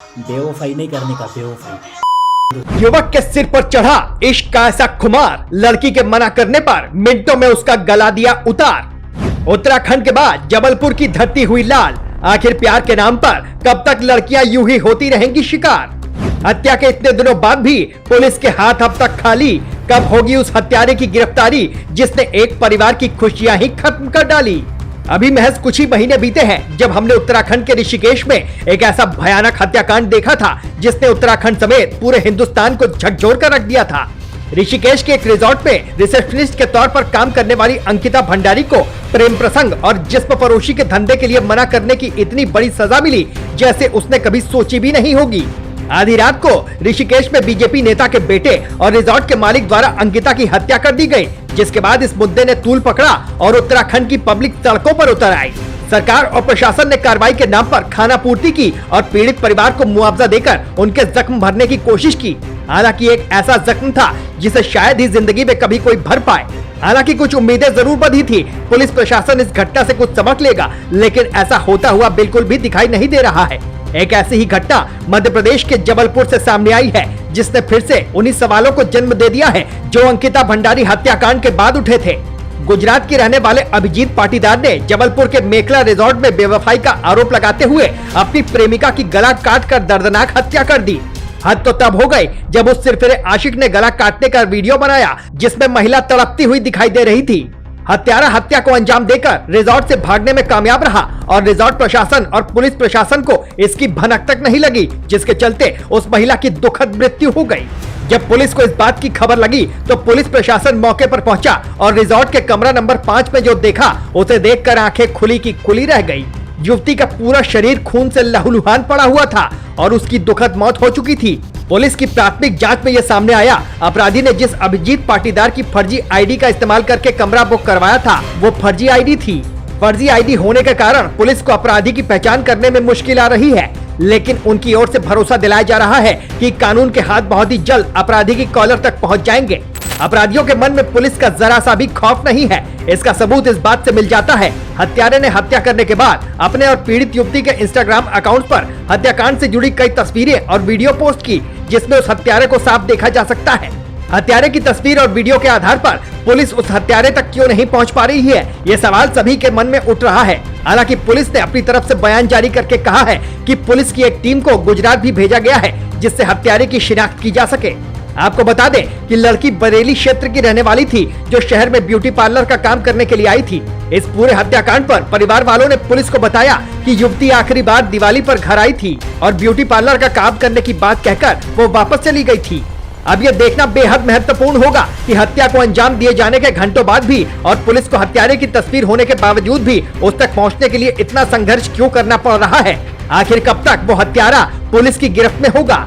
बेवफाई नहीं करने का, बेवफाई। युवक के सिर पर चढ़ा इश्क का ऐसा खुमार, लड़की के मना करने पर मिनटों में उसका गला दिया उतार। उत्तराखंड के बाद जबलपुर की धरती हुई लाल। आखिर प्यार के नाम पर कब तक लड़कियां यूं ही होती रहेंगी शिकार। हत्या के इतने दिनों बाद भी पुलिस के हाथ अब तक खाली। कब होगी उस हत्यारे की गिरफ्तारी जिसने एक परिवार की खुशियां ही खत्म कर डाली। अभी महज कुछ ही महीने बीते हैं जब हमने उत्तराखंड के ऋषिकेश में एक ऐसा भयानक हत्याकांड देखा था जिसने उत्तराखंड समेत पूरे हिंदुस्तान को झकझोर कर रख दिया था। ऋषिकेश के एक रिजॉर्ट में रिसेप्शनिस्ट के तौर पर काम करने वाली अंकिता भंडारी को प्रेम प्रसंग और जिस्म फरोशी के धंधे के लिए मना करने की इतनी बड़ी सजा मिली जैसे उसने कभी सोची भी नहीं होगी। आधी रात को ऋषिकेश में बीजेपी नेता के बेटे और रिजॉर्ट के मालिक द्वारा अंकिता की हत्या कर दी गई, जिसके बाद इस मुद्दे ने तूल पकड़ा और उत्तराखंड की पब्लिक सड़कों पर उतर आई। सरकार और प्रशासन ने कार्रवाई के नाम पर खाना पूर्ति की और पीड़ित परिवार को मुआवजा देकर उनके जख्म भरने की कोशिश की। हालांकि एक ऐसा जख्म था जिसे शायद ही जिंदगी में कभी कोई भर पाए। हालांकि कुछ उम्मीदें जरूर बंधी थी, पुलिस प्रशासन इस घटना से कुछ सबक लेगा, लेकिन ऐसा होता हुआ बिल्कुल भी दिखाई नहीं दे रहा है। एक ऐसी ही घटना मध्य प्रदेश के जबलपुर से सामने आई है जिसने फिर से उन्हीं सवालों को जन्म दे दिया है जो अंकिता भंडारी हत्याकांड के बाद उठे थे। गुजरात के रहने वाले अभिजीत पाटीदार ने जबलपुर के मेखला रिजॉर्ट में बेवफाई का आरोप लगाते हुए अपनी प्रेमिका की गला काटकर दर्दनाक हत्या कर दी। हद तो तब हो गई जब उस सिरफिरे आशिक ने गला काटने का वीडियो बनाया जिसमें महिला तड़पती हुई दिखाई दे रही थी। हत्यारा हत्या को अंजाम देकर रिजॉर्ट से भागने में कामयाब रहा और रिजॉर्ट प्रशासन और पुलिस प्रशासन को इसकी भनक तक नहीं लगी, जिसके चलते उस महिला की दुखद मृत्यु हो गई। जब पुलिस को इस बात की खबर लगी तो पुलिस प्रशासन मौके पर पहुंचा और रिजॉर्ट के कमरा नंबर 5 में जो देखा उसे देखकर आंखें खुली की खुली रह गई। युवती का पूरा शरीर खून से लहूलुहान पड़ा हुआ था और उसकी दुखद मौत हो चुकी थी। पुलिस की प्राथमिक जांच में यह सामने आया, अपराधी ने जिस अभिजीत पाटीदार की फर्जी आईडी का इस्तेमाल करके कमरा बुक करवाया था वो फर्जी आईडी थी। फर्जी आईडी होने के कारण पुलिस को अपराधी की पहचान करने में मुश्किल आ रही है, लेकिन उनकी ओर से भरोसा दिलाया जा रहा है कि कानून के हाथ बहुत ही जल्द अपराधी की कॉलर तक पहुंच जाएंगे। अपराधियों के मन में पुलिस का जरा सा भी खौफ नहीं है। इसका सबूत इस बात से मिल जाता है, हत्यारे ने हत्या करने के बाद अपने और पीड़ित युवती के इंस्टाग्राम अकाउंट पर हत्याकांड से जुड़ी कई तस्वीरें और वीडियो पोस्ट की, जिसमें उस हत्यारे को साफ देखा जा सकता है। हत्यारे की तस्वीर और वीडियो के आधार पर पुलिस उस हत्यारे तक क्यों नहीं पहुंच पा रही है, ये सवाल सभी के मन में उठ रहा है। हालांकि पुलिस ने अपनी तरफ से बयान जारी करके कहा है कि पुलिस की एक टीम को गुजरात भी भेजा गया है जिससे हत्यारे की शिनाख्त की जा सके। आपको बता दें कि लड़की बरेली क्षेत्र की रहने वाली थी जो शहर में ब्यूटी पार्लर का काम करने के लिए आई थी। इस पूरे हत्याकांड पर परिवार वालों ने पुलिस को बताया कि युवती आखिरी बार दिवाली पर घर आई थी और ब्यूटी पार्लर का काम करने की बात कहकर वो वापस चली गई थी। अब यह देखना बेहद महत्वपूर्ण होगा कि हत्या को अंजाम दिए जाने के घंटों बाद भी और पुलिस को हत्यारे की तस्वीर होने के बावजूद भी उस तक पहुंचने के लिए इतना संघर्ष क्यों करना पड़ रहा है। आखिर कब तक वो हत्यारा पुलिस की गिरफ्त में होगा।